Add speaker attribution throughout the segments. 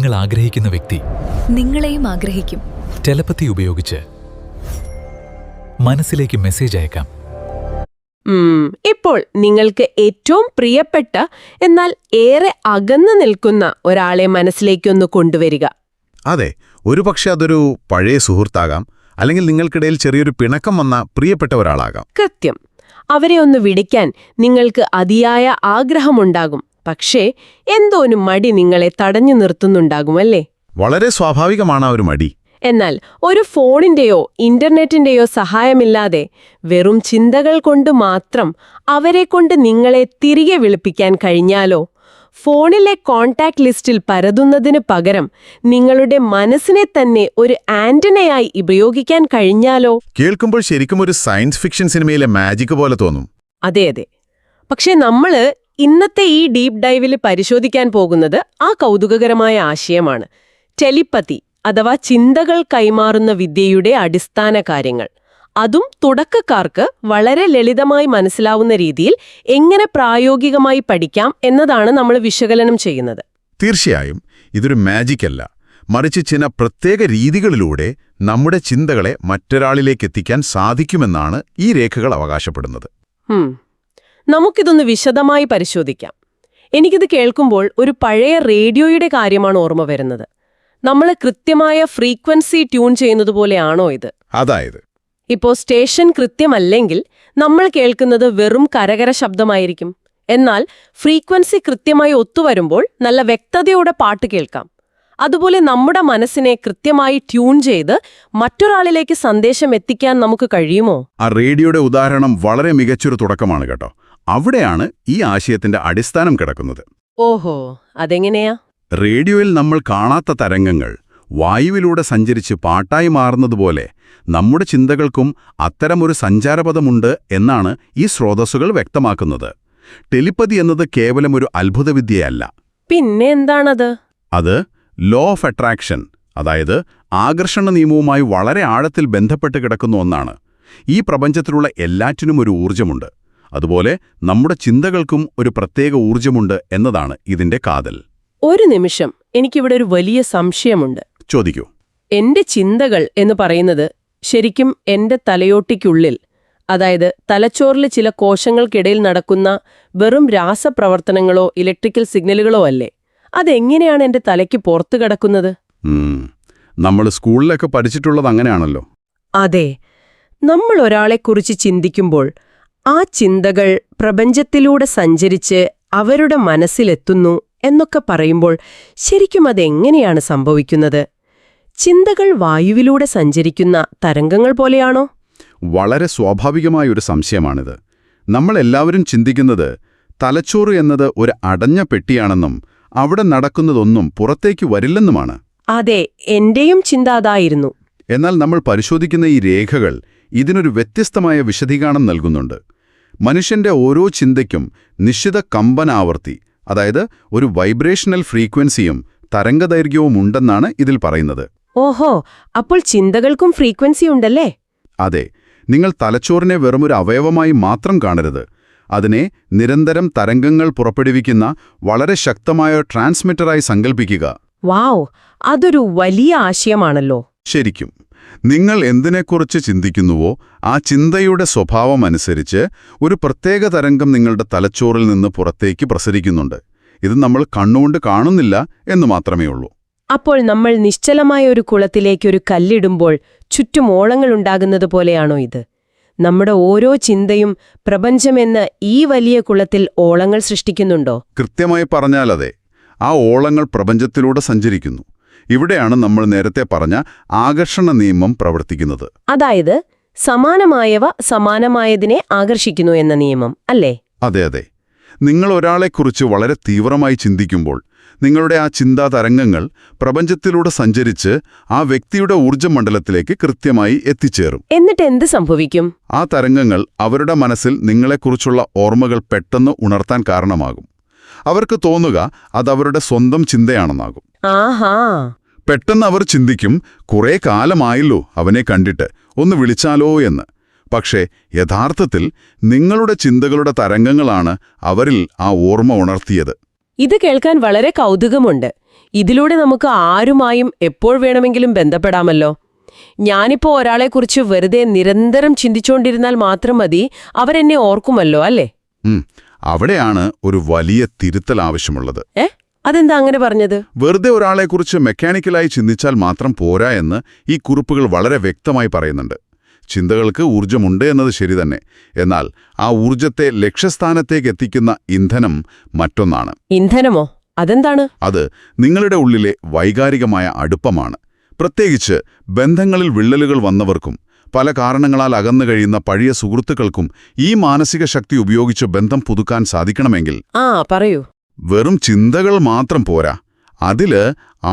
Speaker 1: നിങ്ങൾ ആഗ്രഹിക്കുന്ന വ്യക്തി
Speaker 2: നിങ്ങളെയും ആഗ്രഹിക്കും.
Speaker 1: ടെലപ്പതി ഉപയോഗിച്ച് മനസ്സിലേക്ക് മെസ്സേജ് അയക്കാം.
Speaker 3: ഇപ്പോൾ നിങ്ങൾക്ക് ഏറ്റവും പ്രിയപ്പെട്ട എന്നാൽ ഏറെ അകന്നു നിൽക്കുന്ന ഒരാളെ മനസ്സിലേക്കൊന്ന് കൊണ്ടുവരിക.
Speaker 4: അതെ, ഒരുപക്ഷെ അതൊരു പഴയ സുഹൃത്താകാം, അല്ലെങ്കിൽ നിങ്ങൾക്കിടയിൽ ചെറിയൊരു പിണക്കം വന്ന പ്രിയപ്പെട്ട ഒരാളാകാം.
Speaker 3: കൃത്യം. അവരെ ഒന്ന് വിളിക്കാൻ നിങ്ങൾക്ക് അതിയായ ആഗ്രഹമുണ്ടാകും. പക്ഷേ എന്തോനും മടി നിങ്ങളെ തടഞ്ഞു നിർത്തുന്നുണ്ടാകും, അല്ലേ?
Speaker 4: വളരെ സ്വാഭാവികമാണ് ആ ഒരു മടി.
Speaker 3: എന്നാൽ ഒരു ഫോണിന്റെയോ ഇന്റർനെറ്റിന്റെയോ സഹായമില്ലാതെ വെറും ചിന്തകൾ കൊണ്ട് മാത്രം അവരെക്കൊണ്ട് നിങ്ങളെ തിരികെ വിളിപ്പിക്കാൻ കഴിഞ്ഞാലോ? ഫോണിലെ കോൺടാക്ട് ലിസ്റ്റിൽ പരതുന്നതിന് പകരം നിങ്ങളുടെ മനസ്സിനെ തന്നെ ഒരു ആന്റിനയായി ഉപയോഗിക്കാൻ കഴിഞ്ഞാലോ?
Speaker 4: കേൾക്കുമ്പോൾ ശരിക്കും ഒരു സയൻസ് ഫിക്ഷൻ സിനിമയിലെ മാജിക് പോലെ തോന്നും.
Speaker 3: അതെ. പക്ഷേ നമ്മള് ഇന്നത്തെ ഈ ഡീപ് ഡൈവിൽ പരിശോധിക്കാൻ പോകുന്നത് ആ കൗതുകകരമായ ആശയമാണ്. ടെലിപ്പതി അഥവാ ചിന്തകൾ കൈമാറുന്ന വിദ്യയുടെ അടിസ്ഥാന കാര്യങ്ങൾ. അതും തുടക്കക്കാർക്ക് വളരെ ലളിതമായി മനസ്സിലാവുന്ന രീതിയിൽ എങ്ങനെ പ്രായോഗികമായി പഠിക്കാം എന്നതാണ് നമ്മൾ വിശകലനം ചെയ്യുന്നത്.
Speaker 4: തീർച്ചയായും ഇതൊരു മാജിക് അല്ല, മറിച്ച് ചില പ്രത്യേക രീതികളിലൂടെ നമ്മുടെ ചിന്തകളെ മറ്റൊരാളിലേക്ക് എത്തിക്കാൻ സാധിക്കുമെന്നാണ് ഈ രേഖകൾ അവകാശപ്പെടുന്നത്.
Speaker 3: നമുക്കിതൊന്ന് വിശദമായി പരിശോധിക്കാം. എനിക്കിത് കേൾക്കുമ്പോൾ ഒരു പഴയ റേഡിയോയുടെ കാര്യമാണ് ഓർമ്മ വരുന്നത്. നമ്മൾ കൃത്യമായ ഫ്രീക്വൻസി ട്യൂൺ ചെയ്യുന്നത് പോലെയാണോ ഇത്?
Speaker 4: അതായത്
Speaker 3: ഇപ്പോൾ സ്റ്റേഷൻ കൃത്യമല്ലെങ്കിൽ നമ്മൾ കേൾക്കുന്നത് വെറും കരകര ശബ്ദമായിരിക്കും. എന്നാൽ ഫ്രീക്വൻസി കൃത്യമായി ഒത്തുവരുമ്പോൾ നല്ല വ്യക്തതയോടെ പാട്ട് കേൾക്കാം. അതുപോലെ നമ്മുടെ മനസ്സിനെ കൃത്യമായി ട്യൂൺ ചെയ്ത് മറ്റൊരാളിലേക്ക് സന്ദേശം എത്തിക്കാൻ നമുക്ക് കഴിയുമോ?
Speaker 4: ആ റേഡിയോയുടെ ഉദാഹരണം വളരെ മികച്ചൊരു തുടക്കമാണ് കേട്ടോ. അവിടെയാണ് ഈ ആശയത്തിന്റെ അടിസ്ഥാനം കിടക്കുന്നത്.
Speaker 3: ഓഹോ, അതെങ്ങനെയാ?
Speaker 4: റേഡിയോയിൽ നമ്മൾ കാണാത്ത തരംഗങ്ങൾ വായുവിലൂടെ സഞ്ചരിച്ച് പാട്ടായി മാറുന്നതുപോലെ നമ്മുടെ ചിന്തകൾക്കും അത്തരമൊരു സഞ്ചാരപഥമുണ്ട് എന്നാണ് ഈ സ്രോതസ്സുകൾ വ്യക്തമാക്കുന്നത്. ടെലിപ്പതി എന്നത് കേവലം ഒരു അത്ഭുതവിദ്യയല്ല.
Speaker 3: പിന്നെ എന്താണത്?
Speaker 4: അത് ലോ ഓഫ് അട്രാക്ഷൻ, അതായത് ആകർഷണ നിയമവുമായി വളരെ ആഴത്തിൽ ബന്ധപ്പെട്ട് കിടക്കുന്ന ഒന്നാണ്. ഈ പ്രപഞ്ചത്തിലുള്ള എല്ലാറ്റിനും ഒരു ഊർജ്ജമുണ്ട്. അതുപോലെ നമ്മുടെ ചിന്തകൾക്കും ഒരു പ്രത്യേക ഊർജ്ജമുണ്ട് എന്നതാണ് ഇതിന്റെ കാതൽ.
Speaker 3: ഒരു നിമിഷം, എനിക്കിവിടെ ഒരു വലിയ സംശയമുണ്ട്.
Speaker 4: ചോദിക്കൂ.
Speaker 3: എന്റെ ചിന്തകൾ എന്ന് പറയുന്നത് ശരിക്കും എന്റെ തലയോട്ടിക്കുള്ളിൽ, അതായത് തലച്ചോറിലെ ചില കോശങ്ങൾക്കിടയിൽ നടക്കുന്ന വെറും രാസപ്രവർത്തനങ്ങളോ ഇലക്ട്രിക്കൽ സിഗ്നലുകളോ അല്ലേ? അതെങ്ങനെയാണ് എന്റെ തലയ്ക്ക് പുറത്തു കിടക്കുന്നത്?
Speaker 4: നമ്മൾ സ്കൂളിലൊക്കെ പഠിച്ചിട്ടുള്ളത് അങ്ങനെയാണല്ലോ.
Speaker 3: അതെ. നമ്മൾ ഒരാളെക്കുറിച്ച് ചിന്തിക്കുമ്പോൾ ആ ചിന്തകൾ പ്രപഞ്ചത്തിലൂടെ സഞ്ചരിച്ച് അവരുടെ മനസ്സിലെത്തുന്നു എന്നൊക്കെ പറയുമ്പോൾ ശരിക്കും അതെങ്ങനെയാണ് സംഭവിക്കുന്നത്? ചിന്തകൾ വായുവിലൂടെ സഞ്ചരിക്കുന്ന തരംഗങ്ങൾ പോലെയാണോ?
Speaker 4: വളരെ സ്വാഭാവികമായൊരു സംശയമാണിത്. നമ്മളെല്ലാവരും ചിന്തിക്കുന്നത് തലച്ചോറ് എന്നത് ഒരു അടഞ്ഞ പെട്ടിയാണെന്നും അവിടെ നടക്കുന്നതൊന്നും പുറത്തേക്ക് വരില്ലെന്നുമാണ്.
Speaker 3: അതെ, എന്റെയും ചിന്ത അതായിരുന്നു.
Speaker 4: എന്നാൽ നമ്മൾ പരിശോധിക്കുന്ന ഈ രേഖകൾ ഇതിനൊരു വ്യത്യസ്തമായ വിശദീകരണം നൽകുന്നുണ്ട്. മനുഷ്യന്റെ ഓരോ ചിന്തയ്ക്കും നിശ്ചിത കമ്പനാവർത്തി, അതായത് ഒരു വൈബ്രേഷണൽ ഫ്രീക്വൻസിയും തരംഗദൈർഘ്യവും ഉണ്ടെന്നാണ് ഇതിൽ പറയുന്നത്.
Speaker 3: ഓഹോ, അപ്പോൾ ചിന്തകൾക്കും ഫ്രീക്വൻസി ഉണ്ടല്ലേ?
Speaker 4: അതെ. നിങ്ങൾ തലച്ചോറിനെ വെറുമൊരു അവയവമായി മാത്രം കാണരുത്. അതിനെ നിരന്തരം തരംഗങ്ങൾ പുറപ്പെടുവിക്കുന്ന വളരെ ശക്തമായ ട്രാൻസ്മിറ്ററായി സങ്കൽപ്പിക്കുക.
Speaker 3: വാവ്, അതൊരു വലിയ ആശയമാണല്ലോ.
Speaker 4: ശരിക്കും നിങ്ങൾ എന്തിനെക്കുറിച്ച് ചിന്തിക്കുന്നുവോ ആ ചിന്തയുടെ സ്വഭാവമനുസരിച്ച് ഒരു പ്രത്യേക തരംഗം നിങ്ങളുടെ തലച്ചോറിൽ നിന്ന് പുറത്തേക്ക് പ്രസരിക്കുന്നുണ്ട്. ഇത് നമ്മൾ കണ്ണുകൊണ്ട് കാണുന്നില്ല എന്ന് മാത്രമേ ഉള്ളൂ.
Speaker 3: അപ്പോൾ നമ്മൾ നിശ്ചലമായ ഒരു കുളത്തിലേക്കൊരു കല്ലിടുമ്പോൾ ചുറ്റും ഓളങ്ങളുണ്ടാകുന്നത് പോലെയാണോ ഇത്? നമ്മുടെ ഓരോ ചിന്തയും പ്രപഞ്ചമെന്ന ഈ വലിയ കുളത്തിൽ ഓളങ്ങൾ സൃഷ്ടിക്കുന്നുണ്ടോ?
Speaker 4: കൃത്യമായി പറഞ്ഞാൽ അതെ. ആ ഓളങ്ങൾ പ്രപഞ്ചത്തിലൂടെ സഞ്ചരിക്കുന്നു. ഇവിടെയാണ് നമ്മൾ നേരത്തെ പറഞ്ഞ ആകർഷണ നിയമം പ്രവർത്തിക്കുന്നത്.
Speaker 3: അതായത് സമാനമായവ സമാനമായതിനെ ആകർഷിക്കുന്നു എന്ന നിയമം അല്ലേ?
Speaker 4: അതെ. നിങ്ങൾ ഒരാളെക്കുറിച്ച് വളരെ തീവ്രമായി ചിന്തിക്കുമ്പോൾ നിങ്ങളുടെ ആ ചിന്താ തരംഗങ്ങൾ പ്രപഞ്ചത്തിലൂടെ സഞ്ചരിച്ച് ആ വ്യക്തിയുടെ ഊർജ്ജമണ്ഡലത്തിലേക്ക് കൃത്യമായി എത്തിച്ചേരും.
Speaker 3: എന്നിട്ട് എന്ത് സംഭവിക്കും?
Speaker 4: ആ തരംഗങ്ങൾ അവരുടെ മനസ്സിൽ നിങ്ങളെക്കുറിച്ചുള്ള ഓർമ്മകൾ പെട്ടെന്ന് ഉണർത്താൻ കാരണമാകും. അവർക്ക് തോന്നുക അതവരുടെ സ്വന്തം ചിന്തയാണെന്നാകും.
Speaker 3: ആഹാ.
Speaker 4: പെട്ടെന്ന് അവർ ചിന്തിക്കും, കുറേ കാലമായല്ലോ അവനെ കണ്ടിട്ട്, ഒന്ന് വിളിച്ചാലോ എന്ന്. പക്ഷേ യഥാർത്ഥത്തിൽ നിങ്ങളുടെ ചിന്തകളുടെ തരംഗങ്ങളാണ് അവരിൽ ആ ഓർമ്മ ഉണർത്തിയത്.
Speaker 3: ഇത് കേൾക്കാൻ വളരെ കൗതുകമുണ്ട്. ഇതിലൂടെ നമുക്ക് ആരുമായും എപ്പോൾ വേണമെങ്കിലും ബന്ധപ്പെടാമല്ലോ. ഞാനിപ്പോ ഒരാളെക്കുറിച്ച് വെറുതെ നിരന്തരം ചിന്തിച്ചുകൊണ്ടിരുന്നാൽ മാത്രം മതി, അവരെന്നെ ഓർക്കുമല്ലോ, അല്ലേ?
Speaker 4: അവിടെയാണ് ഒരു വലിയ തിരുത്തൽ ആവശ്യമുള്ളത്.
Speaker 3: അതെന്താ അങ്ങനെ പറഞ്ഞത്?
Speaker 4: വെറുതെ ഒരാളെക്കുറിച്ച് മെക്കാനിക്കലായി ചിന്തിച്ചാൽ മാത്രം പോരാ എന്ന് ഈ കുറിപ്പുകൾ വളരെ വ്യക്തമായി പറയുന്നുണ്ട്. ചിന്തകൾക്ക് ഊർജ്ജമുണ്ട് എന്നത് ശരി തന്നെ. എന്നാൽ ആ ഊർജ്ജത്തെ ലക്ഷ്യസ്ഥാനത്തേക്ക് എത്തിക്കുന്ന ഇന്ധനം മറ്റൊന്നാണ്.
Speaker 3: ഇന്ധനമോ? അതെന്താണ്?
Speaker 4: അത് നിങ്ങളുടെ ഉള്ളിലെ വൈകാരികമായ അടുപ്പമാണ്. പ്രത്യേകിച്ച് ബന്ധങ്ങളിൽ വിള്ളലുകൾ വന്നവർക്കും പല കാരണങ്ങളാൽ അകന്നു കഴിയുന്ന പഴയ സുഹൃത്തുക്കൾക്കും ഈ മാനസിക ശക്തി ഉപയോഗിച്ച് ബന്ധം പുതുക്കാൻ സാധിക്കണമെങ്കിൽ
Speaker 3: പറയൂ.
Speaker 4: വെറും ചിന്തകൾ മാത്രം പോരാ, അതില്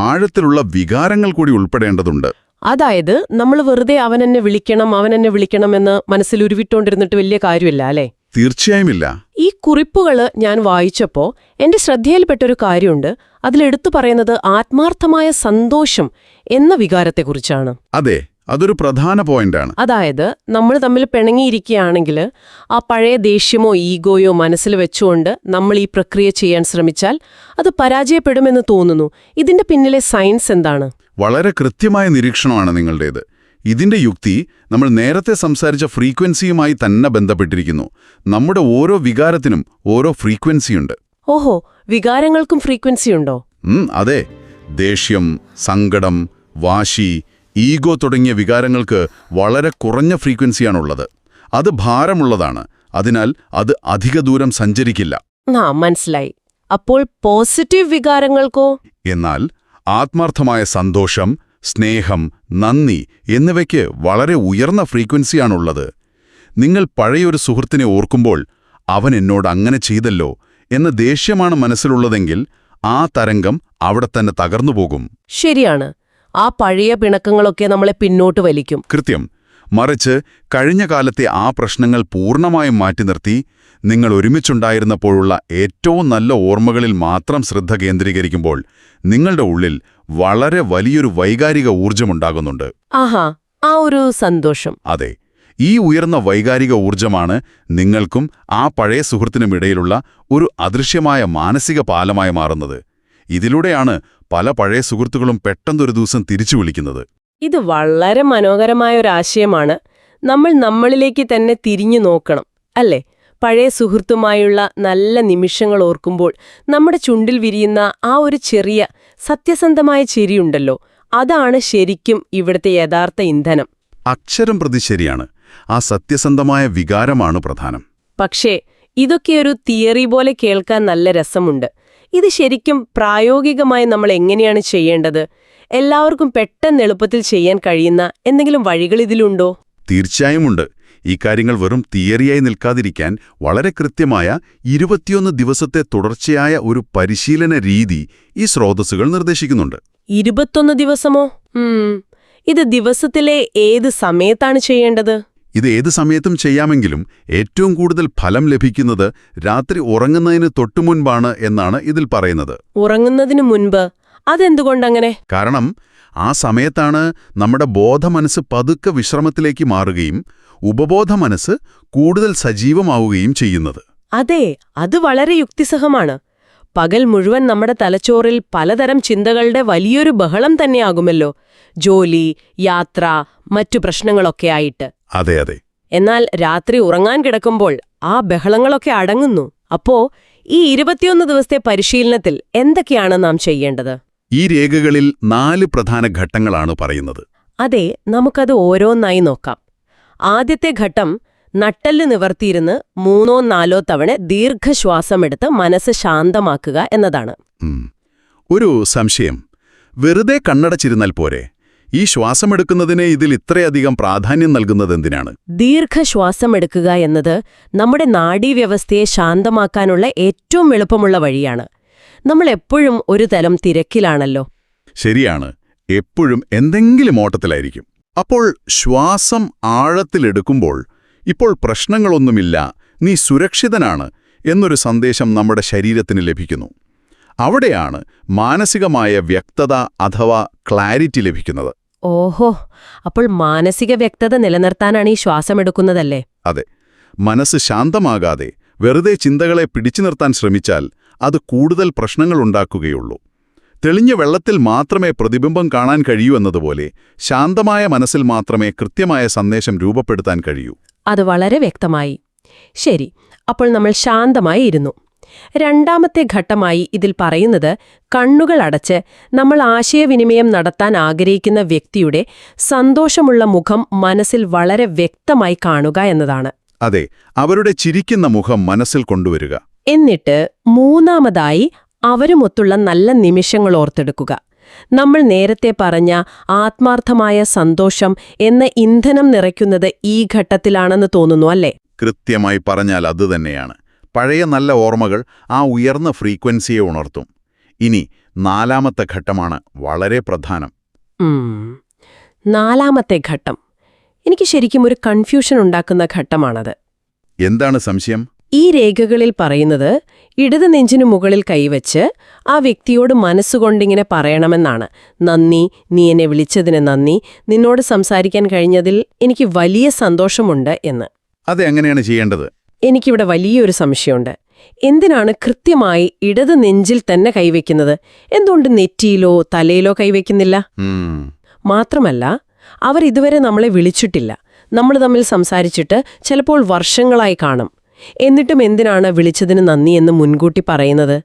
Speaker 4: ആഴത്തിലുള്ള വികാരങ്ങൾ കൂടി ഉൾപ്പെടേണ്ടതുണ്ട്.
Speaker 3: അതായത് നമ്മൾ വെറുതെ അവനെന്നെ വിളിക്കണം എന്ന് മനസ്സിൽ ഉരുവിട്ടോണ്ടിരുന്നിട്ട് വലിയ കാര്യമില്ല, അല്ലേ?
Speaker 4: തീർച്ചയായുമില്ല.
Speaker 3: ഈ കുറിപ്പുകള് ഞാൻ വായിച്ചപ്പോ എന്റെ ശ്രദ്ധയിൽപ്പെട്ടൊരു കാര്യമുണ്ട്. അതിലെടുത്തു പറയുന്നത് ആത്മാർത്ഥമായ സന്തോഷം എന്ന വികാരത്തെക്കുറിച്ചാണ്.
Speaker 4: അതെ, അതൊരു പ്രധാന പോയിന്റാണ്.
Speaker 3: അതായത് നമ്മൾ തമ്മിൽ പിണങ്ങിയിരിക്കുകയാണെങ്കിൽ ആ പഴയ ദേഷ്യമോ ഈഗോയോ മനസ്സിൽ വെച്ചുകൊണ്ട് നമ്മൾ ഈ പ്രക്രിയ ചെയ്യാൻ ശ്രമിച്ചാൽ അത് പരാജയപ്പെടുമെന്ന് തോന്നുന്നു. ഇതിന്റെ പിന്നിലെ സയൻസ് എന്താണ്?
Speaker 4: വളരെ കൃത്യമായ നിരീക്ഷണമാണ് നിങ്ങളുടേത്. ഇതിന്റെ യുക്തി നമ്മൾ നേരത്തെ സംസാരിച്ച ഫ്രീക്വൻസിയുമായി തന്നെ ബന്ധപ്പെട്ടിരിക്കുന്നു. നമ്മുടെ ഓരോ വികാരത്തിനും ഓരോ ഫ്രീക്വൻസിയുണ്ട്.
Speaker 3: ഓഹോ, വികാരങ്ങൾക്കും ഫ്രീക്വൻസിയുണ്ടോ?
Speaker 4: അതെ. ദേഷ്യം, സങ്കടം, വാശി, ഈഗോ തുടങ്ങിയ വികാരങ്ങൾക്ക് വളരെ കുറഞ്ഞ ഫ്രീക്വൻസിയാണുള്ളത്. അത് ഭാരമുള്ളതാണ്. അതിനാൽ അത് അധിക ദൂരം സഞ്ചരിക്കില്ല.
Speaker 3: മനസ്സിലായി. അപ്പോൾ പോസിറ്റീവ് വികാരങ്ങൾക്കോ?
Speaker 4: എന്നാൽ ആത്മാർത്ഥമായ സന്തോഷം, സ്നേഹം, നന്ദി എന്നിവയ്ക്ക് വളരെ ഉയർന്ന ഫ്രീക്വൻസിയാണുള്ളത്. നിങ്ങൾ പഴയൊരു സുഹൃത്തിനെ ഓർക്കുമ്പോൾ അവൻ എന്നോട് അങ്ങനെ ചെയ്തല്ലോ എന്ന ദേഷ്യമാണ് മനസ്സിലുള്ളതെങ്കിൽ ആ തരംഗം അവിടെ തന്നെ തകർന്നുപോകും.
Speaker 3: ശരിയാണ്. ആ പഴയ പിണക്കങ്ങളൊക്കെ നമ്മളെ പിന്നോട്ട് വലിക്കും.
Speaker 4: കൃത്യം. മറിച്ച് കഴിഞ്ഞ കാലത്തെ ആ പ്രശ്നങ്ങൾ പൂർണ്ണമായും മാറ്റി നിർത്തി നിങ്ങൾ ഒരുമിച്ചുണ്ടായിരുന്നപ്പോഴുള്ള ഏറ്റവും നല്ല ഓർമ്മകളിൽ മാത്രം ശ്രദ്ധ കേന്ദ്രീകരിക്കുമ്പോൾ നിങ്ങളുടെ ഉള്ളിൽ വളരെ വലിയൊരു വൈകാരിക ഊർജ്ജമുണ്ടാകുന്നുണ്ട്.
Speaker 3: ആഹാ, ആ ഒരു സന്തോഷം.
Speaker 4: അതെ, ഈ ഉയർന്ന വൈകാരിക ഊർജ്ജമാണ് നിങ്ങൾക്കും ആ പഴയ സുഹൃത്തിനുമിടയിലുള്ള ഒരു അദൃശ്യമായ മാനസിക പാലമായി മാറുന്നത്. ഇതിലൂടെയാണ് പല പഴയ സുഹൃത്തുക്കളും പെട്ടെന്നൊരു ദിവസം തിരിച്ചു വിളിക്കുന്നത്.
Speaker 3: ഇത് വളരെ മനോഹരമായ ഒരു ആശയമാണ്. നമ്മൾ നമ്മളിലേക്ക് തന്നെ തിരിഞ്ഞു നോക്കണം, അല്ലേ? പഴയ സുഹൃത്തുമായുള്ള നല്ല നിമിഷങ്ങൾ ഓർക്കുമ്പോൾ നമ്മുടെ ചുണ്ടിൽ വിരിയുന്ന ആ ഒരു ചെറിയ സത്യസന്ധമായ ചിരിയുണ്ടല്ലോ, അതാണ് ശരിക്കും ഇവിടുത്തെ യഥാർത്ഥ ഇന്ധനം.
Speaker 4: അക്ഷരം പ്രതി ശരിയാണ്. ആ സത്യസന്ധമായ വികാരമാണ് പ്രധാനം.
Speaker 3: പക്ഷേ ഇതൊക്കെയൊരു തിയറി പോലെ കേൾക്കാൻ നല്ല രസമുണ്ട്. ഇത് ശരിക്കും പ്രായോഗികമായി നമ്മൾ എങ്ങനെയാണ് ചെയ്യേണ്ടത്? എല്ലാവർക്കും പെട്ടെന്ന് എളുപ്പത്തിൽ ചെയ്യാൻ കഴിയുന്ന എന്തെങ്കിലും വഴികൾ ഇതിലുണ്ടോ?
Speaker 4: തീർച്ചയായുമുണ്ട്. ഈ കാര്യങ്ങൾ വെറും തിയറിയായി നിൽക്കാതിരിക്കാൻ വളരെ കൃത്യമായ 21 ദിവസത്തെ തുടർച്ചയായ ഒരു പരിശീലന രീതി ഈ സ്രോതസ്സുകൾ നിർദ്ദേശിക്കുന്നുണ്ട്.
Speaker 3: 21 ദിവസമോ? ഇത് ദിവസത്തിലെ ഏത് സമയത്താണ് ചെയ്യേണ്ടത്?
Speaker 4: ഇത് ഏത് സമയത്തും ചെയ്യാമെങ്കിലും ഏറ്റവും കൂടുതൽ ഫലം ലഭിക്കുന്നത് രാത്രി ഉറങ്ങുന്നതിന് തൊട്ടുമുൻപാണ് എന്നാണ് ഇതിൽ പറയുന്നത്.
Speaker 3: ഉറങ്ങുന്നതിന് മുൻപ്? അതെന്തുകൊണ്ടങ്ങനെ?
Speaker 4: കാരണം ആ സമയത്താണ് നമ്മുടെ ബോധമനസ്സ് പതുക്കെ വിശ്രമത്തിലേക്ക് മാറുകയും ഉപബോധ മനസ്സ് കൂടുതൽ സജീവമാവുകയും ചെയ്യുന്നത്.
Speaker 3: അതെ, അത് വളരെ യുക്തിസഹമാണ്. പകൽ മുഴുവൻ നമ്മുടെ തലച്ചോറിൽ പലതരം ചിന്തകളുടെ വലിയൊരു ബഹളം തന്നെയാകുമല്ലോ. ജോലി, യാത്ര, മറ്റു പ്രശ്നങ്ങളൊക്കെ ആയിട്ട്.
Speaker 4: അതെ അതെ.
Speaker 3: എന്നാൽ രാത്രി ഉറങ്ങാൻ കിടക്കുമ്പോൾ ആ ബഹളങ്ങളൊക്കെ അടങ്ങുന്നു. അപ്പോ ഈ 21 ദിവസത്തെ പരിശീലനത്തിൽ എന്തൊക്കെയാണ് നാം ചെയ്യേണ്ടത്?
Speaker 4: ഈ രേഖകളിൽ 4 പ്രധാന ഘട്ടങ്ങളാണ് പറയുന്നത്.
Speaker 3: അതെ, നമുക്കത് ഓരോന്നായി നോക്കാം. ആദ്യത്തെ ഘട്ടം നട്ടെല്ല് നിവർത്തിയിരുന്ന് 3-4 തവണ ദീർഘശ്വാസമെടുത്ത് മനസ്സ് ശാന്തമാക്കുക എന്നതാണ്.
Speaker 4: ഒരു സംശയം. വെറുതെ കണ്ണടച്ചിരുന്നാൽ പോരെ? ഈ ശ്വാസമെടുക്കുന്നതിന് ഇതിൽ ഇത്രയധികം പ്രാധാന്യം നൽകുന്നതെന്തിനാണ്?
Speaker 3: ദീർഘശ്വാസമെടുക്കുക എന്നത് നമ്മുടെ നാഡീവ്യവസ്ഥയെ ശാന്തമാക്കാനുള്ള ഏറ്റവും എളുപ്പമുള്ള വഴിയാണ്. നമ്മൾ എപ്പോഴും ഒരു തരം തിരക്കിലാണല്ലോ.
Speaker 4: ശരിയാണ്, എപ്പോഴും എന്തെങ്കിലും ഓട്ടത്തിലായിരിക്കും. അപ്പോൾ ശ്വാസം ആഴത്തിലെടുക്കുമ്പോൾ ഇപ്പോൾ പ്രശ്നങ്ങളൊന്നുമില്ല, നീ സുരക്ഷിതനാണ് എന്നൊരു സന്ദേശം നമ്മുടെ ശരീരത്തിന് ലഭിക്കുന്നു. അവിടെയാണ് മാനസികമായ വ്യക്തത അഥവാ ക്ലാരിറ്റി ലഭിക്കുന്നത്.
Speaker 3: ഓഹോ, അപ്പോൾ മാനസിക വ്യക്തത നിലനിർത്താനാണ് ഈ ശ്വാസമെടുക്കുന്നതല്ലേ?
Speaker 4: അതെ. മനസ്സ് ശാന്തമാകാതെ വെറുതെ ചിന്തകളെ പിടിച്ചു നിർത്താൻ ശ്രമിച്ചാൽ അത് കൂടുതൽ പ്രശ്നങ്ങളുണ്ടാക്കുകയുള്ളൂ. തെളിഞ്ഞ വെള്ളത്തിൽ മാത്രമേ പ്രതിബിംബം കാണാൻ കഴിയൂ എന്നതുപോലെ ശാന്തമായ മനസ്സിൽ മാത്രമേ കൃത്യമായ സന്ദേശം രൂപപ്പെടുത്താൻ കഴിയൂ.
Speaker 3: അത് വളരെ വ്യക്തമായി. ശരി, അപ്പോൾ നമ്മൾ ശാന്തമായി ഇരുന്നു. രണ്ടാമത്തെ ഘട്ടമായി ഇതിൽ പറയുന്നത് കണ്ണുകൾ അടച്ച് നമ്മൾ ആശയവിനിമയം നടത്താൻ ആഗ്രഹിക്കുന്ന വ്യക്തിയുടെ സന്തോഷമുള്ള മുഖം മനസ്സിൽ വളരെ വ്യക്തമായി കാണുക എന്നതാണ്.
Speaker 4: അതെ, അവരുടെ ചിരിക്കുന്ന മുഖം മനസ്സിൽ കൊണ്ടുവരിക.
Speaker 3: എന്നിട്ട് മൂന്നാമതായി അവരുമൊത്തുള്ള നല്ല നിമിഷങ്ങൾ ഓർത്തെടുക്കുക. നമ്മൾ നേരത്തെ പറഞ്ഞ ആത്മാർത്ഥമായ സന്തോഷം എന്ന ഇന്ധനം നിറയ്ക്കുന്നത് ഈ ഘട്ടത്തിലാണെന്ന് തോന്നുന്നു, അല്ലേ?
Speaker 4: കൃത്യമായി പറഞ്ഞാൽ അതുതന്നെയാണ്. പഴയ നല്ല ഓർമ്മകൾ ആ ഉയർന്ന ഫ്രീക്വൻസിയെ ഉണർത്തും. ഇനി നാലാമത്തെ ഘട്ടമാണ് വളരെ പ്രധാനം.
Speaker 3: നാലാമത്തെ ഘട്ടം എനിക്ക് ശരിക്കും ഒരു കൺഫ്യൂഷൻ ഉണ്ടാക്കുന്ന ഘട്ടമാണത്.
Speaker 4: എന്താണ് സംശയം?
Speaker 3: ഈ രേഖകളിൽ പറയുന്നത് ഇടത് നെഞ്ചിനു മുകളിൽ കൈവച്ച് ആ വ്യക്തിയോട് മനസ്സുകൊണ്ടിങ്ങനെ പറയണമെന്നാണ്. നന്ദി, നീ എന്നെ വിളിച്ചതിന് നന്ദി, നിന്നോട് സംസാരിക്കാൻ കഴിഞ്ഞതിൽ എനിക്ക് വലിയ സന്തോഷമുണ്ട് എന്ന്.
Speaker 4: അതെങ്ങനെയാണ് ചെയ്യേണ്ടത്?
Speaker 3: എനിക്കിവിടെ വലിയൊരു സംശയമുണ്ട്. എന്തിനാണ് കൃത്യമായി ഇടത് നെഞ്ചിൽ തന്നെ കൈവയ്ക്കുന്നത്? എന്തുകൊണ്ട് നെറ്റിയിലോ തലയിലോ കൈവയ്ക്കുന്നില്ല? മാത്രമല്ല, അവർ ഇതുവരെ നമ്മളെ വിളിച്ചിട്ടില്ല. നമ്മൾ തമ്മിൽ സംസാരിച്ചിട്ട് ചിലപ്പോൾ വർഷങ്ങളായി കാണും. എന്നിട്ടും എന്തിനാണ് വിളിച്ചതിന് നന്ദി എന്ന് മുൻകൂട്ടി പറയുന്നത്?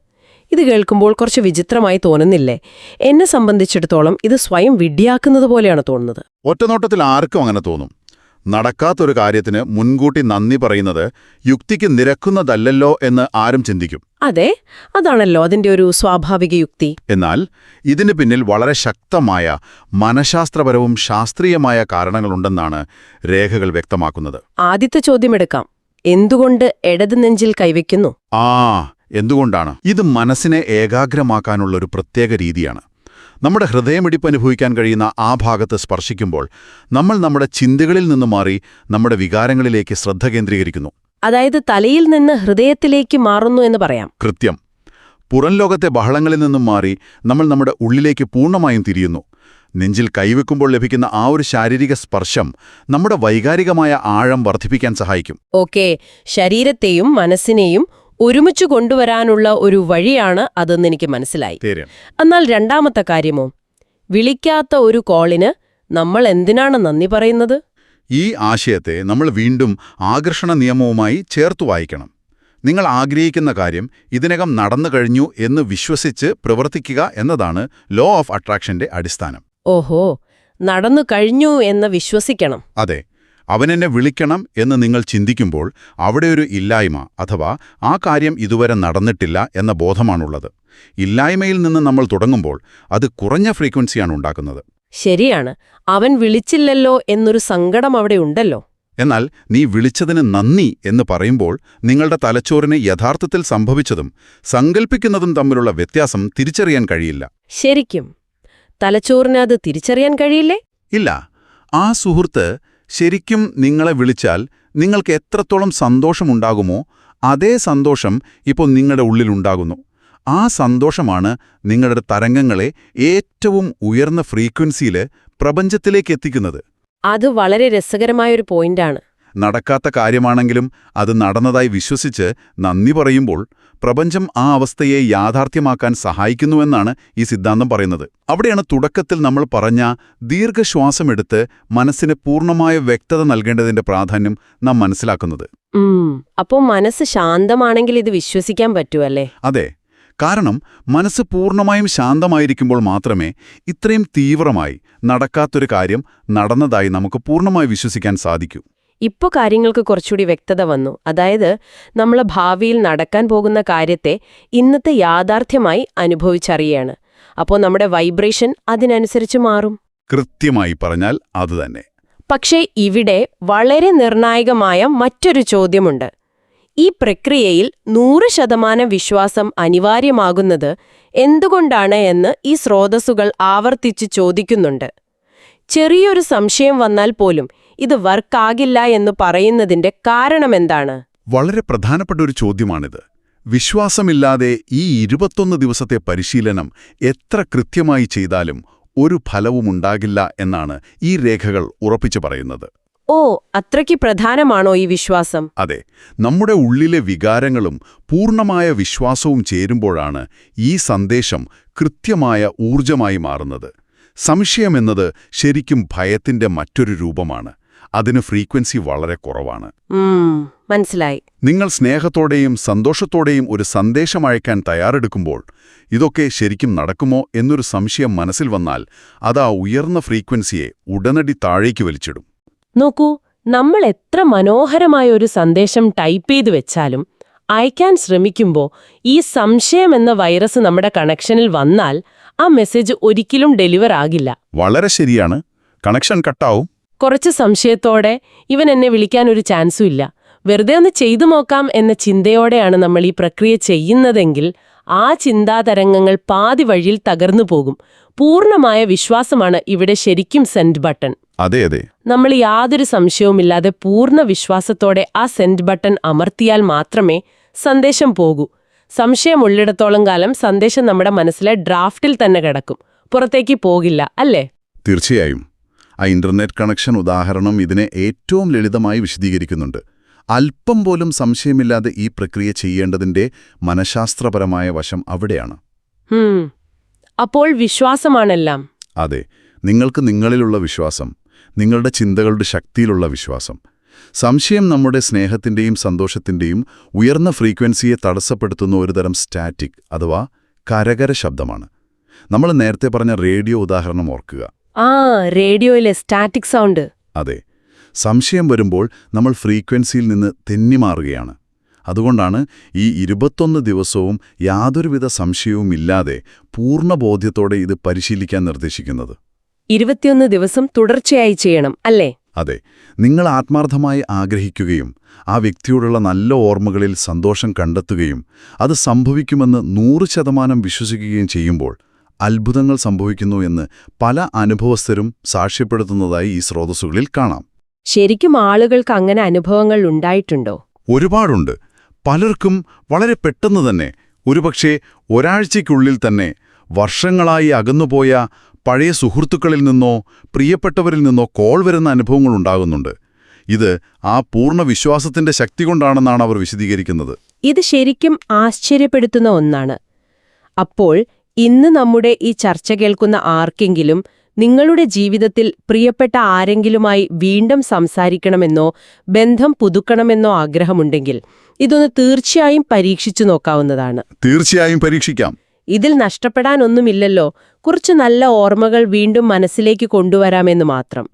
Speaker 3: ഇത് കേൾക്കുമ്പോൾ കുറച്ച് വിചിത്രമായി തോന്നുന്നില്ലേ? എന്നെ സംബന്ധിച്ചിടത്തോളം ഇത് സ്വയം വിഡ്ഢിയാക്കുന്നത് പോലെയാണ് തോന്നുന്നത്.
Speaker 4: ഒറ്റനോട്ടത്തിൽ ആർക്കും അങ്ങനെ തോന്നും. നടക്കാത്തൊരു കാര്യത്തിന് മുൻകൂട്ടി നന്ദി പറയുന്നത് യുക്തിക്ക് നിരക്കുന്നതല്ലല്ലോ എന്ന് ആരും ചിന്തിക്കും.
Speaker 3: അതെ, അതാണല്ലോ അതിന്റെ ഒരു സ്വാഭാവിക യുക്തി.
Speaker 4: എന്നാൽ ഇതിന് പിന്നിൽ വളരെ ശക്തമായ മനഃശാസ്ത്രപരവും ശാസ്ത്രീയമായ കാരണങ്ങളുണ്ടെന്നാണ് രേഖകൾ വ്യക്തമാക്കുന്നത്.
Speaker 3: ആദ്യത്തെ ചോദ്യമെടുക്കാം. എന്തുകൊണ്ട് ഇടത് നെഞ്ചിൽ കൈവയ്ക്കുന്നു?
Speaker 4: എന്തുകൊണ്ടാണ്? ഇത് മനസ്സിനെ ഏകാഗ്രമാക്കാനുള്ള ഒരു പ്രത്യേക രീതിയാണ്. നമ്മുടെ ഹൃദയമിടിപ്പ് അനുഭവിക്കാൻ കഴിയുന്ന ആ ഭാഗത്ത് സ്പർശിക്കുമ്പോൾ നമ്മൾ നമ്മുടെ ചിന്തകളിൽ നിന്ന് മാറി നമ്മുടെ വികാരങ്ങളിലേക്ക് ശ്രദ്ധ കേന്ദ്രീകരിക്കുന്നു.
Speaker 3: അതായത് തലയിൽ നിന്ന് ഹൃദയത്തിലേക്ക് മാറുന്നു എന്ന് പറയാം.
Speaker 4: കൃത്യം. പുറം ലോകത്തെ ബഹളങ്ങളിൽ നിന്നും മാറി നമ്മൾ നമ്മുടെ ഉള്ളിലേക്ക് പൂർണ്ണമായും തിരിയുന്നു. നെഞ്ചിൽ കൈവെക്കുമ്പോൾ ലഭിക്കുന്ന ആ ഒരു ശാരീരിക സ്പർശം നമ്മുടെ വൈകാരികമായ ആഴം വർദ്ധിപ്പിക്കാൻ സഹായിക്കും.
Speaker 3: ഓക്കേ, ശരീരത്തെയും മനസ്സിനെയും ഒരുമിച്ചു കൊണ്ടുവരാനുള്ള ഒരു വഴിയാണ് അതെന്ന് എനിക്ക് മനസ്സിലായി. എന്നാൽ രണ്ടാമത്തെ കാര്യമോ? വിളിക്കാത്ത ഒരു കോളിന് നമ്മൾ എന്തിനാണ് നന്ദി പറയുന്നത്?
Speaker 4: ഈ ആശയത്തെ നമ്മൾ വീണ്ടും ആകർഷണ നിയമവുമായി ചേർത്തു വായിക്കണം. നിങ്ങൾ ആഗ്രഹിക്കുന്ന കാര്യം ഇതിനകം നടന്നു കഴിഞ്ഞു എന്ന് വിശ്വസിച്ച് പ്രവർത്തിക്കുക എന്നതാണ് ലോ ഓഫ് അട്രാക്ഷന്റെ അടിസ്ഥാനം.
Speaker 3: ഓഹോ, നടന്നു കഴിഞ്ഞു എന്ന് വിശ്വസിക്കണം.
Speaker 4: അതെ, അവനെന്നെ വിളിക്കണം എന്ന് നിങ്ങൾ ചിന്തിക്കുമ്പോൾ അവിടെ ഒരു ഇല്ലായ്മ അഥവാ ആ കാര്യം ഇതുവരെ നടന്നിട്ടില്ല എന്ന ബോധമാണുള്ളത്. ഇല്ലായ്മയിൽ നിന്ന് നമ്മൾ തുടങ്ങുമ്പോൾ അത് കുറഞ്ഞ ഫ്രീക്വൻസിയാണ് ഉണ്ടാക്കുന്നത്.
Speaker 3: ശരിയാണ്, അവൻ വിളിച്ചില്ലല്ലോ എന്നൊരു സങ്കടം അവിടെ ഉണ്ടല്ലോ.
Speaker 4: എന്നാൽ നീ വിളിച്ചതിന് നന്ദി എന്ന് പറയുമ്പോൾ നിങ്ങളുടെ തലച്ചോറിന് യഥാർത്ഥത്തിൽ സംഭവിച്ചതും സങ്കൽപ്പിക്കുന്നതും തമ്മിലുള്ള വ്യത്യാസം തിരിച്ചറിയാൻ കഴിയില്ല.
Speaker 3: ശരിക്കും തലച്ചോറിന് അത് തിരിച്ചറിയാൻ കഴിയില്ലേ?
Speaker 4: ഇല്ല. ആ സുഹൃത്ത് ശരിക്കും നിങ്ങളെ വിളിച്ചാൽ നിങ്ങൾക്ക് എത്രത്തോളം സന്തോഷമുണ്ടാകുമോ അതേ സന്തോഷം ഇപ്പോൾ നിങ്ങളുടെ ഉള്ളിലുണ്ടാകുന്നു. ആ സന്തോഷമാണ് നിങ്ങളുടെ തരംഗങ്ങളെ ഏറ്റവും ഉയർന്ന ഫ്രീക്വൻസിയിൽ പ്രപഞ്ചത്തിലേക്ക് എത്തിക്കുന്നത്.
Speaker 3: അത് വളരെ രസകരമായൊരു പോയിന്റാണ്.
Speaker 4: നടക്കാത്ത കാര്യമാണെങ്കിലും അത് നടന്നതായി വിശ്വസിച്ച് നന്ദി പറയുമ്പോൾ പ്രപഞ്ചം ആ അവസ്ഥയെ യാഥാർത്ഥ്യമാക്കാൻ സഹായിക്കുന്നുവെന്നാണ് ഈ സിദ്ധാന്തം പറയുന്നത്. അവിടെയാണ് തുടക്കത്തിൽ നമ്മൾ പറഞ്ഞ ദീർഘശ്വാസമെടുത്ത് മനസ്സിന് പൂർണ്ണമായ വ്യക്തത നൽകേണ്ടതിന്റെ പ്രാധാന്യം നാം മനസ്സിലാക്കുന്നത്.
Speaker 3: അപ്പോൾ മനസ്സ് ശാന്തമാണെങ്കിൽ ഇത് വിശ്വസിക്കാൻ പറ്റുമല്ലേ?
Speaker 4: അതെ, കാരണം മനസ്സ് പൂർണ്ണമായും ശാന്തമായിരിക്കുമ്പോൾ മാത്രമേ ഇത്രയും തീവ്രമായി നടക്കാത്തൊരു കാര്യം നടന്നതായി നമുക്ക് പൂർണ്ണമായി വിശ്വസിക്കാൻ സാധിക്കൂ.
Speaker 3: ഇപ്പോൾ കാര്യങ്ങൾക്ക് കുറച്ചുകൂടി വ്യക്തത വന്നു. അതായത് നമ്മൾ ഭാവിയിൽ നടക്കാൻ പോകുന്ന കാര്യത്തെ ഇന്നത്തെ യാഥാർത്ഥ്യമായി അനുഭവിച്ചറിയാണ്. അപ്പോൾ നമ്മുടെ വൈബ്രേഷൻ അതിനനുസരിച്ച് മാറും.
Speaker 4: കൃത്യമായി പറഞ്ഞാൽ അതുതന്നെ.
Speaker 3: പക്ഷേ ഇവിടെ വളരെ നിർണായകമായ മറ്റൊരു ചോദ്യമുണ്ട്. ഈ പ്രക്രിയയിൽ 100% വിശ്വാസം അനിവാര്യമാകുന്നത് എന്തുകൊണ്ടാണ് എന്ന് ഈ സ്രോതസ്സുകൾ ആവർത്തിച്ച് ചോദിക്കുന്നുണ്ട്. ചെറിയൊരു സംശയം വന്നാൽ പോലും ഇത് വർക്കാകില്ല എന്ന് പറയുന്നതിന്റെ കാരണമെന്താണ്?
Speaker 4: വളരെ പ്രധാനപ്പെട്ട ഒരു ചോദ്യമാണിത്. വിശ്വാസമില്ലാതെ ഈ 21 ദിവസത്തെ പരിശീലനം എത്ര കൃത്യമായി ചെയ്താലും ഒരു ഫലവുമുണ്ടാകില്ല എന്നാണ് ഈ രേഖകൾ ഉറപ്പിച്ചു പറയുന്നത്.
Speaker 3: ഓ, അത്രയ്ക്ക് പ്രധാനമാണോ ഈ വിശ്വാസം?
Speaker 4: അതെ, നമ്മുടെ ഉള്ളിലെ വികാരങ്ങളും പൂർണ്ണമായ വിശ്വാസവും ചേരുമ്പോഴാണ് ഈ സന്ദേശം കൃത്യമായ ഊർജമായി മാറുന്നത്. സംശയമെന്നത് ശരിക്കും ഭയത്തിന്റെ മറ്റൊരു രൂപമാണ്. അതിന് ഫ്രീക്വൻസി വളരെ കുറവാണ്.
Speaker 3: മനസ്സിലായി.
Speaker 4: നിങ്ങൾ സ്നേഹത്തോടെയും സന്തോഷത്തോടെയും ഒരു സന്ദേശം അയക്കാൻ തയ്യാറെടുക്കുമ്പോൾ ഇതൊക്കെ ശരിക്കും നടക്കുമോ എന്നൊരു സംശയം മനസ്സിൽ വന്നാൽ അത് ആ ഉയർന്ന ഫ്രീക്വൻസിയെ ഉടനടി താഴേക്ക് വലിച്ചിടും.
Speaker 3: നോക്കൂ, നമ്മൾ എത്ര മനോഹരമായ ഒരു സന്ദേശം ടൈപ്പ് ചെയ്ത് വെച്ചാലും അയക്കാൻ ശ്രമിക്കുമ്പോൾ ഈ സംശയം എന്ന വൈറസ് നമ്മുടെ കണക്ഷനിൽ വന്നാൽ ആ മെസ്സേജ് ഒരിക്കലും ഡെലിവർ ആകില്ല.
Speaker 4: വളരെ ശരിയാണ്. കണക്ഷൻ കട്ടാവും.
Speaker 3: കുറച്ച് സംശയത്തോടെ ഇവൻ എന്നെ വിളിക്കാൻ ഒരു ചാൻസും ഇല്ല, വെറുതെ ഒന്ന് ചെയ്തു നോക്കാം എന്ന ചിന്തയോടെയാണ് നമ്മൾ ഈ പ്രക്രിയ ചെയ്യുന്നതെങ്കിൽ ആ ചിന്താതരംഗങ്ങൾ പാതി വഴിയിൽ തകർന്നു പോകും. പൂർണ്ണമായ വിശ്വാസമാണ് ഇവിടെ ശരിക്കും സെൻഡ് ബട്ടൺ.
Speaker 4: അതെ അതെ.
Speaker 3: നമ്മൾ യാതൊരു സംശയവുമില്ലാതെ പൂർണ്ണ വിശ്വാസത്തോടെ ആ സെൻഡ് ബട്ടൺ അമർത്തിയാൽ മാത്രമേ സന്ദേശം പോകൂ. സംശയമുള്ളിടത്തോളം കാലം സന്ദേശം നമ്മുടെ മനസ്സിലെ ഡ്രാഫ്റ്റിൽ തന്നെ കിടക്കും, പുറത്തേക്ക് പോകില്ല, അല്ലേ?
Speaker 4: തീർച്ചയായും. ആ ഇന്റർനെറ്റ് കണക്ഷൻ ഉദാഹരണം ഇതിനെ ഏറ്റവും ലളിതമായി വിശദീകരിക്കുന്നുണ്ട്. അല്പം പോലും സംശയമില്ലാതെ ഈ പ്രക്രിയ ചെയ്യേണ്ടതിന്റെ മനഃശാസ്ത്രപരമായ വശം അവിടെയാണ്.
Speaker 3: അപ്പോൾ വിശ്വാസമാണെല്ലാം.
Speaker 4: അതെ, നിങ്ങൾക്ക് നിങ്ങളിലുള്ള വിശ്വാസം, നിങ്ങളുടെ ചിന്തകളുടെ ശക്തിയിലുള്ള വിശ്വാസം. സംശയം നമ്മുടെ സ്നേഹത്തിന്റെയും സന്തോഷത്തിന്റെയും ഉയർന്ന ഫ്രീക്വൻസിയെ തടസ്സപ്പെടുത്തുന്ന ഒരുതരം സ്റ്റാറ്റിക് അഥവാ കരകര ശബ്ദമാണ്. നമ്മൾ നേരത്തെ പറഞ്ഞ റേഡിയോ ഉദാഹരണം ഓർക്കുക.
Speaker 3: റേഡിയോയിലെ സ്റ്റാറ്റിക് സൗണ്ട്.
Speaker 4: അതെ, സംശയം വരുമ്പോൾ നമ്മൾ ഫ്രീക്വൻസിയിൽ നിന്ന് തെന്നിമാറുകയാണ്. അതുകൊണ്ടാണ് ഈ 21 ദിവസവും യാതൊരുവിധ സംശയവുമില്ലാതെ പൂർണ്ണബോധ്യത്തോടെ ഇത് പരിശീലിക്കാൻ നിർദ്ദേശിക്കുന്നത്.
Speaker 3: 21 ദിവസം തുടർച്ചയായി ചെയ്യണം, അല്ലേ?
Speaker 4: അതെ, നിങ്ങൾ ആത്മാർത്ഥമായി ആഗ്രഹിക്കുകയും ആ വ്യക്തിയോടുള്ള നല്ല ഓർമ്മകളിൽ സന്തോഷം കണ്ടെത്തുകയും അത് സംഭവിക്കുമെന്ന് 100% വിശ്വസിക്കുകയും ചെയ്യുമ്പോൾ അത്ഭുതങ്ങൾ സംഭവിക്കുന്നു എന്ന് പല അനുഭവസ്ഥരും സാക്ഷ്യപ്പെടുത്തുന്നതായി ഈ സ്രോതസ്സുകളിൽ കാണാം.
Speaker 3: ശരിക്കും ആളുകൾക്ക് അങ്ങനെ അനുഭവങ്ങൾ ഉണ്ടായിട്ടുണ്ടോ?
Speaker 4: ഒരുപാടുണ്ട്. പലർക്കും വളരെ പെട്ടെന്ന് തന്നെ, ഒരുപക്ഷെ ഒരാഴ്ചയ്ക്കുള്ളിൽ തന്നെ, വർഷങ്ങളായി അകന്നുപോയ പഴയ സുഹൃത്തുക്കളിൽ നിന്നോ പ്രിയപ്പെട്ടവരിൽ നിന്നോ കോൾ വരുന്ന അനുഭവങ്ങളുണ്ടാകുന്നുണ്ട്. ഇത് ആ പൂർണ്ണ വിശ്വാസത്തിന്റെ ശക്തി കൊണ്ടാണെന്നാണ് അവർ വിശദീകരിക്കുന്നത്.
Speaker 3: ഇത് ശരിക്കും ആശ്ചര്യപ്പെടുത്തുന്ന ഒന്നാണ്. അപ്പോൾ ഇന്ന് നമ്മുടെ ഈ ചർച്ച കേൾക്കുന്ന ആർക്കെങ്കിലും നിങ്ങളുടെ ജീവിതത്തിൽ പ്രിയപ്പെട്ട ആരെങ്കിലുമായി വീണ്ടും സംസാരിക്കണമെന്നോ ബന്ധം പുതുക്കണമെന്നോ ആഗ്രഹമുണ്ടെങ്കിൽ ഇതൊന്ന് തീർച്ചയായും പരീക്ഷിച്ചു നോക്കാവുന്നതാണ്.
Speaker 4: തീർച്ചയായും പരീക്ഷിക്കാം.
Speaker 3: ഇതിൽ നഷ്ടപ്പെടാനൊന്നുമില്ലല്ലോ, കുറച്ച് നല്ല ഓർമ്മകൾ വീണ്ടും മനസ്സിലേക്ക് കൊണ്ടുവരാമെന്ന് മാത്രം.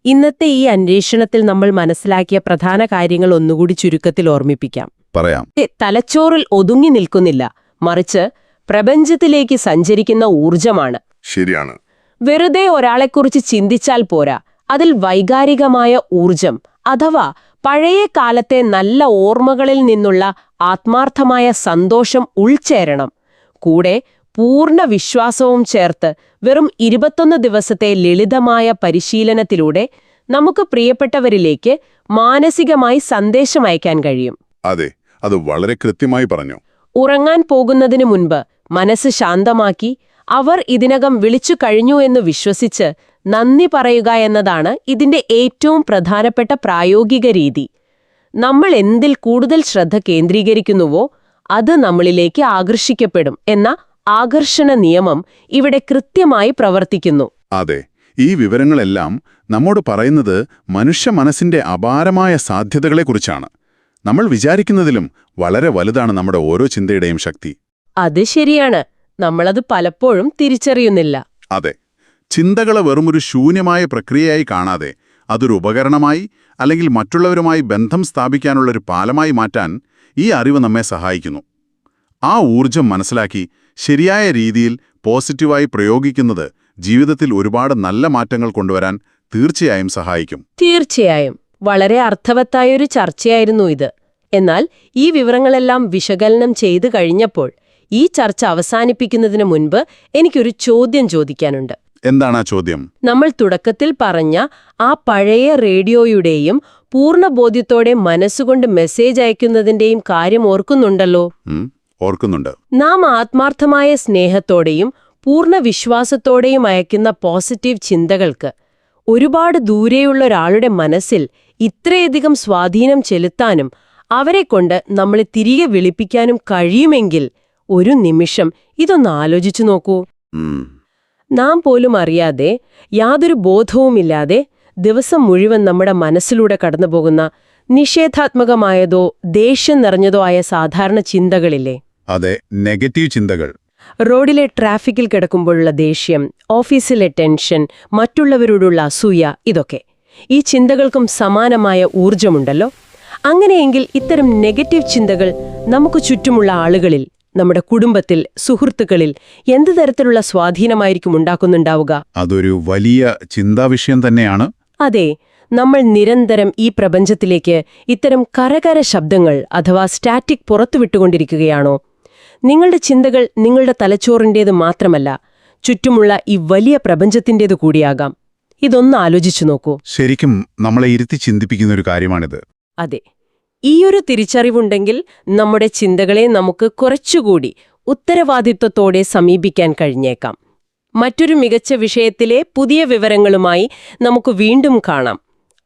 Speaker 3: ഇന്നത്തെ ഈ അന്വേഷണത്തിൽ നമ്മൾ മനസ്സിലാക്കിയ പ്രധാന കാര്യങ്ങൾ ഒന്നുകൂടി ചുരുക്കത്തിൽ ഓർമ്മിപ്പിക്കാം.
Speaker 4: പറയാം.
Speaker 3: തലച്ചോറിൽ ഒതുങ്ങി നിൽക്കുന്നില്ല, മറിച്ച് പ്രപഞ്ചത്തിലേക്ക് സഞ്ചരിക്കുന്ന ഊർജമാണ്.
Speaker 4: ശരിയാണ്.
Speaker 3: വെറുതെ ഒരാളെക്കുറിച്ച് ചിന്തിച്ചാൽ പോരാ, അതിൽ വൈകാരികമായ ഊർജം അഥവാ പഴയ കാലത്തെ നല്ല ഓർമ്മകളിൽ നിന്നുള്ള ആത്മാർത്ഥമായ സന്തോഷം ഉൾച്ചേരണം. കൂടെ പൂർണ്ണ വിശ്വാസവും ചേർത്ത് വെറും 21 ദിവസത്തെ ലളിതമായ പരിശീലനത്തിലൂടെ നമുക്ക് പ്രിയപ്പെട്ടവരിലേക്ക് മാനസികമായി സന്ദേശം അയക്കാൻ കഴിയും.
Speaker 4: അതെ, അത് വളരെ കൃത്യമായി പറഞ്ഞു.
Speaker 3: ഉറങ്ങാൻ പോകുന്നതിനു മുൻപ് മനസ്സ് ശാന്തമാക്കി അവർ ഇതിനകം വിളിച്ചു കഴിഞ്ഞു എന്ന് വിശ്വസിച്ച് നന്ദി പറയുക എന്നതാണ് ഇതിന്റെ ഏറ്റവും പ്രധാനപ്പെട്ട പ്രായോഗിക രീതി. നമ്മൾ എന്തിൽ കൂടുതൽ ശ്രദ്ധ കേന്ദ്രീകരിക്കുന്നുവോ അത് നമ്മളിലേക്ക് ആകർഷിക്കപ്പെടും എന്ന ആകർഷണ നിയമം ഇവിടെ കൃത്യമായി പ്രവർത്തിക്കുന്നു.
Speaker 4: അതെ, ഈ വിവരങ്ങളെല്ലാം നമ്മോട് പറയുന്നത് മനുഷ്യ മനസ്സിന്റെ അപാരമായ സാധ്യതകളെക്കുറിച്ചാണ്. നമ്മൾ വിചാരിക്കുന്നതിലും വളരെ വലുതാണ് നമ്മുടെ ഓരോ ചിന്തയുടെയും ശക്തി.
Speaker 3: അത് ശരിയാണ്, നമ്മളത് പലപ്പോഴും തിരിച്ചറിയുന്നില്ല.
Speaker 4: അതെ, ചിന്തകളെ വെറുമൊരു ശൂന്യമായ പ്രക്രിയയായി കാണാതെ അതൊരു ഉപകരണമായി അല്ലെങ്കിൽ മറ്റുള്ളവരുമായി ബന്ധം സ്ഥാപിക്കാനുള്ളൊരു പാലമായി മാറ്റാൻ ഈ അറിവ് നമ്മെ സഹായിക്കുന്നു. ആ ഊർജം മനസ്സിലാക്കി ശരിയായ രീതിയിൽ പോസിറ്റീവായി പ്രയോഗിക്കുന്നത് ജീവിതത്തിൽ ഒരുപാട് നല്ല മാറ്റങ്ങൾ കൊണ്ടുവരാൻ തീർച്ചയായും സഹായിക്കും.
Speaker 3: തീർച്ചയായും വളരെ അർത്ഥവത്തായൊരു ചർച്ചയായിരുന്നു ഇത്. എന്നാൽ ഈ വിവരങ്ങളെല്ലാം വിശകലനം ചെയ്തു കഴിഞ്ഞപ്പോൾ ഈ ചർച്ച അവസാനിപ്പിക്കുന്നതിന് മുൻപ് എനിക്കൊരു ചോദ്യം ചോദിക്കാനുണ്ട്.
Speaker 4: എന്താണ് ആ ചോദ്യം?
Speaker 3: നമ്മൾ തുടക്കത്തിൽ പറഞ്ഞ ആ പഴയ റേഡിയോയുടെയും പൂർണ്ണബോധ്യത്തോടെ മനസ്സുകൊണ്ട് മെസ്സേജ് അയക്കുന്നതിന്റെയും കാര്യം ഓർക്കുന്നുണ്ടല്ലോ?
Speaker 4: ഓർക്കുന്നുണ്ട്.
Speaker 3: നാം ആത്മാർത്ഥമായ സ്നേഹത്തോടെയും പൂർണ്ണ വിശ്വാസത്തോടെയും അയക്കുന്ന പോസിറ്റീവ് ചിന്തകൾക്ക് ഒരുപാട് ദൂരെയുള്ള ഒരാളുടെ മനസ്സിൽ ഇത്രയധികം സ്വാധീനം ചെലുത്താനും അവരെക്കൊണ്ട് നമ്മളെ തിരികെ വിളിപ്പിക്കാനും കഴിയുമെങ്കിൽ ഒരു നിമിഷം ഇതൊന്ന് ആലോചിച്ചു നോക്കൂ.
Speaker 4: ഉം.
Speaker 3: നാം പോലും അറിയാതെ, യാതൊരു ബോധവുമില്ലാതെ ദിവസം മുഴുവൻ നമ്മുടെ മനസ്സിലൂടെ കടന്നുപോകുന്ന നിഷേധാത്മകമായതോ ദേഷ്യം നിറഞ്ഞതോ ആയ സാധാരണ ചിന്തകളില്ലേ?
Speaker 4: അതെ, നെഗറ്റീവ് ചിന്തകൾ.
Speaker 3: റോഡിലെ ട്രാഫിക്കിൽ കിടക്കുമ്പോഴുള്ള ദേഷ്യം, ഓഫീസിലെ ടെൻഷൻ, മറ്റുള്ളവരോടുള്ള അസൂയ, ഇതൊക്കെ ഈ ചിന്തകൾക്കും സമാനമായ ഊർജമുണ്ടല്ലോ. അങ്ങനെയെങ്കിൽ ഇത്തരം നെഗറ്റീവ് ചിന്തകൾ നമുക്ക് ചുറ്റുമുള്ള ആളുകളിൽ, നമ്മുടെ കുടുംബത്തിൽ, സുഹൃത്തുക്കളിൽ എന്ത് തരത്തിലുള്ള സ്വാധീനമായിരിക്കും ഉണ്ടാക്കുന്നുണ്ടാവുക?
Speaker 4: അതൊരു വലിയ ചിന്താവിഷയം തന്നെയാണ്.
Speaker 3: അതെ, നമ്മൾ നിരന്തരം ഈ പ്രപഞ്ചത്തിലേക്ക് ഇത്തരം കരകര ശബ്ദങ്ങൾ അഥവാ സ്റ്റാറ്റിക് പുറത്തുവിട്ടുകൊണ്ടിരിക്കുകയാണോ? നിങ്ങളുടെ ചിന്തകൾ നിങ്ങളുടെ തലച്ചോറിൻ്റേത് മാത്രമല്ല, ചുറ്റുമുള്ള ഈ വലിയ പ്രപഞ്ചത്തിൻ്റേത് കൂടിയാകാം. ഇതൊന്ന് ആലോചിച്ചു നോക്കൂ.
Speaker 4: ശരിക്കും നമ്മളെ ഇരുത്തി ചിന്തിപ്പിക്കുന്ന ഒരു കാര്യമാണിത്.
Speaker 3: അതെ, ഈയൊരു തിരിച്ചറിവുണ്ടെങ്കിൽ നമ്മുടെ ചിന്തകളെ നമുക്ക് കുറച്ചുകൂടി ഉത്തരവാദിത്വത്തോടെ സമീപിക്കാൻ കഴിഞ്ഞേക്കാം. മറ്റൊരു മികച്ച വിഷയത്തിലെ പുതിയ വിവരങ്ങളുമായി നമുക്ക് വീണ്ടും കാണാം.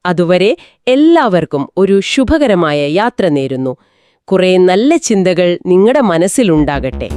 Speaker 3: അതുവരെ എല്ലാവർക്കും ഒരു ശുഭകരമായ യാത്ര നേരുന്നു. കുറേ നല്ല ചിന്തകൾ നിങ്ങളുടെ മനസ്സിലുണ്ടാകട്ടെ.